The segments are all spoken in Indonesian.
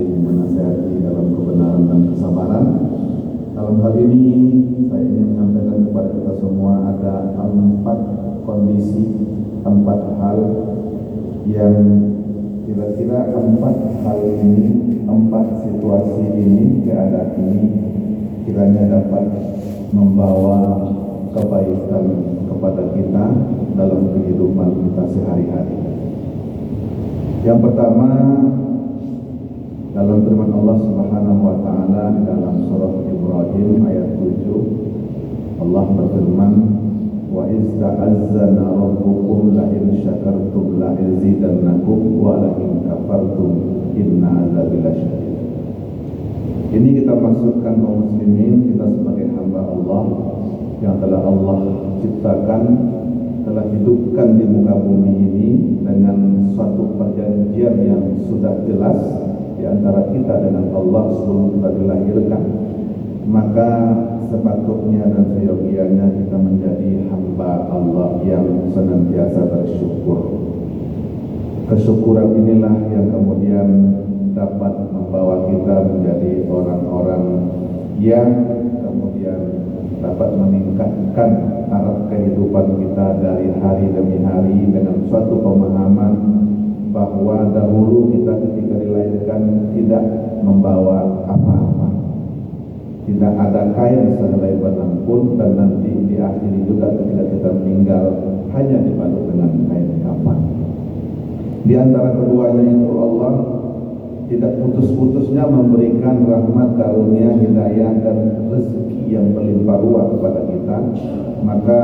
saling menasihati dalam kebenaran dan kesabaran. Dalam hal ini saya ingin menyampaikan kepada kita semua ada 4 kondisi, 4 hal yang kira-kira 4 hal ini, 4 situasi ini, keadaan ini kiranya dapat membawa kebaikan kepada kita dalam kehidupan kita sehari-hari. Yang pertama, dalam firman Allah Subhanahu wa taala di dalam surah Ibrahim ayat 7, Allah berfirman, wa iz ta'azzana rabbukum la in syakartum la azidannakum wa la in kafartum inna azabi lasyadid. Ini kita maksudkan kaum muslimin, kita sebagai hamba Allah yang telah Allah ciptakan, telah hidupkan di muka bumi ini dengan suatu perjanjian yang sudah jelas di antara kita dengan Allah sebelum kita dilahirkan. Maka sepatutnya dan seyogianya kita menjadi hamba Allah yang senantiasa bersyukur. Kesyukuran inilah yang kemudian dapat membawa kita menjadi orang-orang yang kemudian dapat meningkatkan taraf kehidupan kita dari hari demi hari dengan suatu pemahaman bahwa dahulu kita ketika dilahirkan tidak membawa apa-apa, tidak ada kain sehelai benang pun, dan nanti diakhiri juga ketika kita meninggal hanya dibalut dengan kain kafan. Di antara keduanya itu Allah tidak putus-putusnya memberikan rahmat, karunia, hidayah dan rezeki yang berlimpah ruah kepada kita. Maka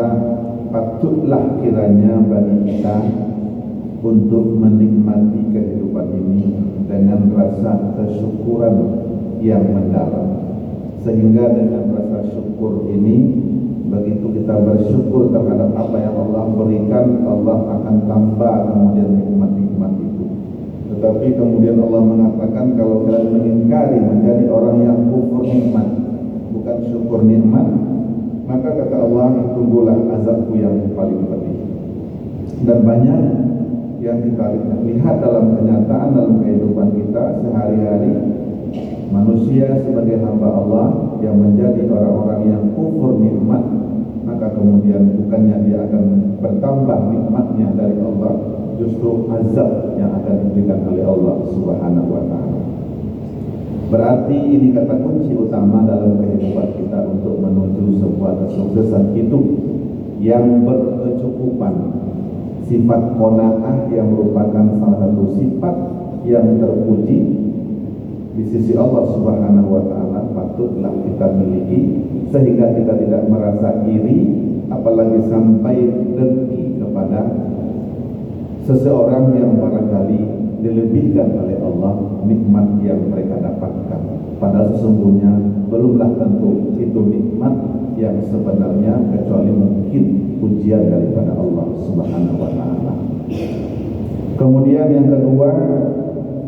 patutlah kiranya bagi kita untuk menikmati kehidupan ini dengan rasa kesyukuran yang mendalam, sehingga dengan rasa syukur ini, begitu kita bersyukur terhadap apa yang Allah berikan, Allah akan tambah kemudian nikmat-nikmat itu. Tetapi kemudian Allah mengatakan, kalau kalian mengingkari, menjadi orang yang kufur nikmat, bukan syukur nikmat, maka kata Allah, tunggulah azabku yang paling pedih. Dan banyak yang kita lihat dalam kenyataan, dalam kehidupan kita sehari-hari, manusia sebagai hamba Allah yang menjadi orang-orang yang kufur nikmat, maka kemudian bukannya dia akan bertambah nikmatnya dari Allah, justru azab yang akan diberikan oleh Allah Subhanahu wa taala. Berarti ini kata kunci utama dalam kehidupan kita untuk menuju sebuah kesuksesan hidup yang berkecukupan. Sifat qanaah yang merupakan salah satu sifat yang terpuji di sisi Allah Subhanahu wa taala patutlah kita miliki, sehingga kita tidak merasa iri, apalagi sampai dengki kepada seseorang yang barangkali dilebihkan oleh Allah nikmat yang mereka dapatkan. Padahal sesungguhnya belumlah tentu itu nikmat yang sebenarnya, kecuali mungkin pujian daripada Allah Subhanahu wa taala. Kemudian yang kedua,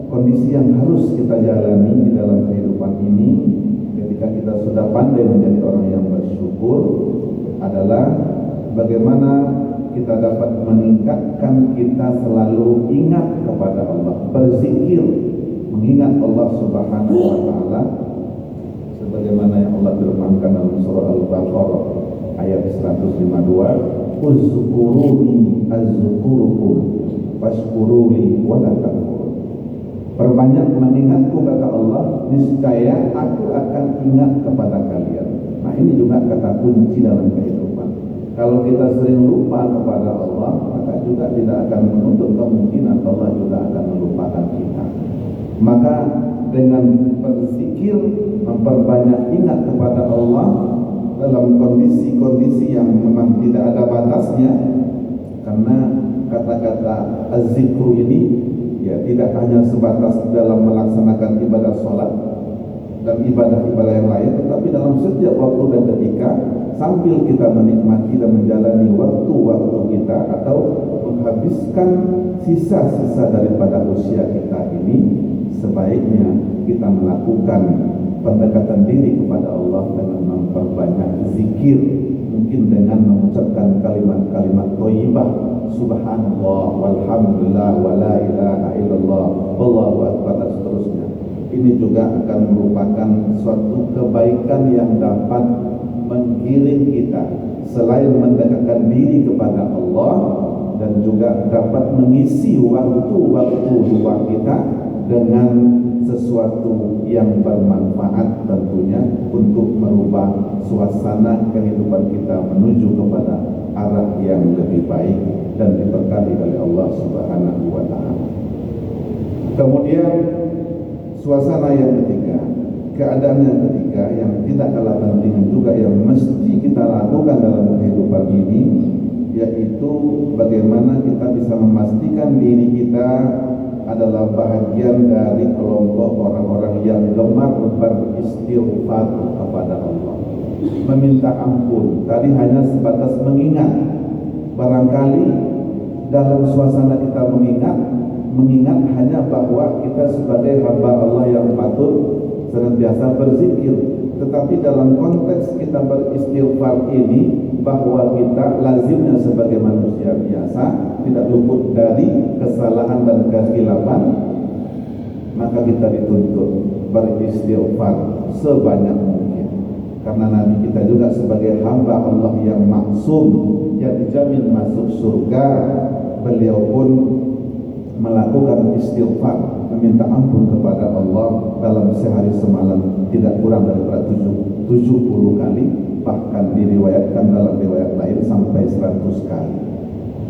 kondisi yang harus kita jalani di dalam kehidupan ini ketika kita sudah pandai menjadi orang yang bersyukur adalah bagaimana kita dapat meningkatkan kita selalu ingat kepada Allah, berzikir, mengingat Allah Subhanahu wa taala, sebagaimana yang Allah firmankan dalam surah Al-Baqarah ayat 152, uzkuruni azkurukum washkuruli wa la takfurun. Perbanyak mengingatku, kata Allah, niscaya aku akan ingat kepada kalian. Nah, ini juga kata kunci dalam kehidupan. Kalau kita sering lupa kepada Allah, maka juga tidak akan menutup kemungkinan Allah juga akan melupakan kita. Maka dengan berzikir, memperbanyak ingat kepada Allah dalam kondisi-kondisi yang memang tidak ada batasnya, karena kata-kata az-zikru ini ya tidak hanya sebatas dalam melaksanakan ibadah sholat dan ibadah-ibadah yang lain, tetapi dalam setiap waktu dan ketika, sambil kita menikmati dan menjalani waktu-waktu kita atau menghabiskan sisa-sisa daripada usia kita ini, sebaiknya kita melakukan pendekatan diri kepada Allah dengan memperbanyak zikir, mungkin dengan mengucapkan kalimat-kalimat thayyibah, subhanallah walhamdulillah wala ilaha illallah wallahu akbar dan seterusnya. Ini juga akan merupakan suatu kebaikan yang dapat menggiring kita selain mendekatkan diri kepada Allah, dan juga dapat mengisi waktu-waktu luang kita dengan sesuatu yang bermanfaat tentunya untuk merubah suasana kehidupan kita menuju kepada arah yang lebih baik dan diberkati oleh Allah Subhanahu wa taala. Kemudian suasana yang ketiga, keadaan yang ketiga yang tidak kalah penting juga yang mesti kita lakukan dalam kehidupan ini, yaitu bagaimana kita bisa memastikan diri kita adalah bahagian dari kelompok orang-orang yang gemar beristighfar kepada Allah, meminta ampun. Tadi hanya sebatas mengingat. Barangkali dalam suasana kita mengingat hanya bahwa kita sebagai hamba Allah yang patut senantiasa berzikir. Tetapi dalam konteks kita beristighfar ini, bahwa kita lazimnya sebagai manusia biasa tidak luput dari kesalahan dan kehilafan, maka kita dituntut beristighfar sebanyak mungkin. Karena Nabi kita juga sebagai hamba Allah yang maksum, yang dijamin masuk surga, beliau pun melakukan istighfar, meminta ampun kepada Allah dalam sehari semalam tidak kurang daripada 70 kali, bahkan diriwayatkan dalam riwayat lain sampai 100 kali.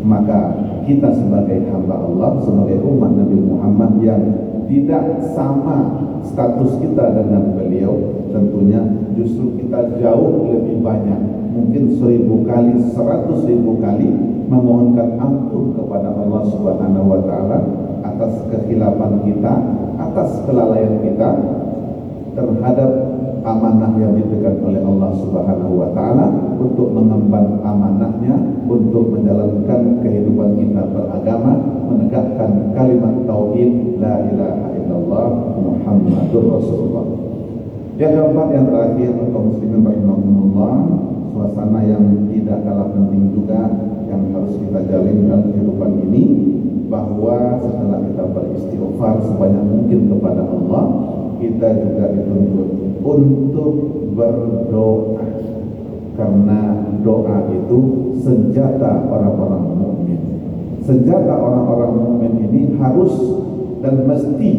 Maka kita sebagai hamba Allah, sebagai umat Nabi Muhammad yang tidak sama status kita dengan beliau, tentunya justru kita jauh lebih banyak, mungkin 1000 kali, 100.000 kali memohonkan ampun kepada Allah Subhanahu wa taala atas kekhilafan kita, atas kelalaian kita terhadap amanah yang diberikan oleh Allah Subhanahu wa taala untuk mengemban amanahnya, untuk menjalankan kehidupan kita beragama, menegakkan kalimat tauhid la ilaha illallah Muhammadur Rasulullah. Yang keempat, yang terakhir, kaum muslimin rahimakumullah, suasana yang tidak kalah penting juga yang harus kita jalin dalam kehidupan ini, bahwa setelah kita beristighfar sebanyak mungkin kepada Allah, kita juga dituntut untuk berdoa, karena doa itu senjata orang-orang mukmin. Senjata orang-orang mukmin ini harus dan mesti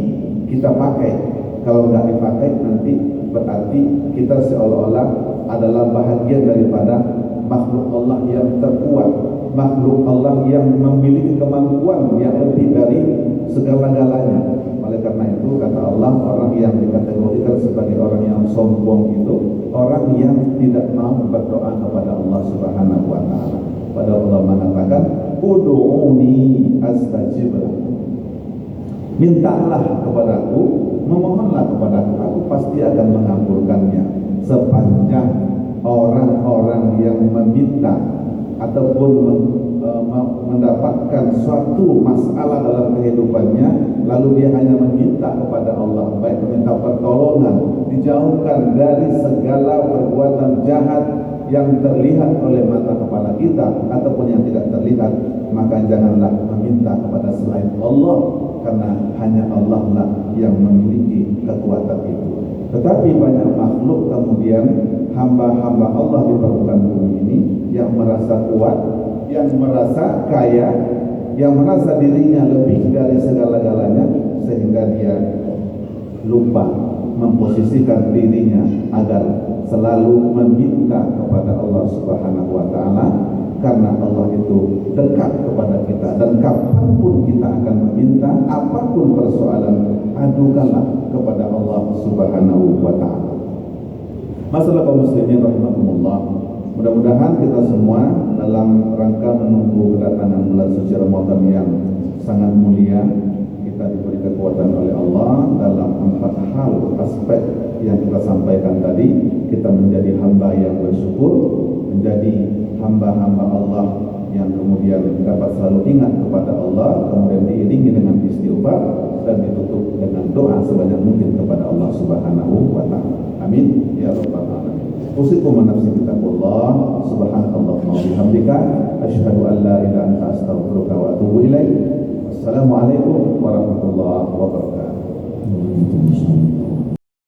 kita pakai. Kalau nggak dipakai nanti berarti kita seolah-olah adalah bahagian daripada makhluk Allah yang terkuat, makhluk Allah yang memiliki kemampuan yang lebih dari segala-galanya. Oleh karena itu kata Allah, orang yang dikategorikan sebagai orang yang sombong itu orang yang tidak mau berdoa kepada Allah Subhanahu wa taala. Padahal Allah mengatakan, "Ud'uni astajib lakum." Mintalah kepadaku, memohonlah kepadaku, aku pasti akan mengabulkannya. Sepanjang orang-orang yang meminta ataupun mendapatkan suatu masalah dalam kehidupannya, lalu dia hanya meminta kepada Allah, baik meminta pertolongan, dijauhkan dari segala perbuatan jahat yang terlihat oleh mata kepala kita ataupun yang tidak terlihat, maka janganlah meminta kepada selain Allah, karena hanya Allah lah yang memiliki kekuatan itu. Tetapi banyak makhluk kemudian, hamba-hamba Allah di permukaan bumi ini yang merasa kuat, yang merasa kaya, yang merasa dirinya lebih dari segala-galanya, sehingga dia lupa memposisikan dirinya agar selalu meminta kepada Allah Subhanahu wa taala, karena Allah itu dekat kepada kita, dan kapanpun kita akan meminta apapun persoalan, adukanlah kepada Allah Subhanahu wa taala. Masalah kaum muslimin rahimakumullah, mudah-mudahan kita semua dalam rangka menunggu kedatangan bulan suci Ramadan yang sangat mulia, kita diberi kekuatan oleh Allah dalam 4 hal aspek yang kita sampaikan tadi. Kita menjadi hamba yang bersyukur, menjadi hamba-hamba Allah yang kemudian dapat selalu ingat kepada Allah, kemudian diiringi dengan istighfar dan ditutup dengan doa sebanyak mungkin kepada Allah Subhanahu wa taala. Amin ya rabbal alamin. Usikum wa nafsi bittaqwallah. Subhanakallahumma wa bihamdika asyhadu an la ilaha illa anta astaghfiruka wa atubu ilaik. Wassalamualaikum warahmatullahi wabarakatuh.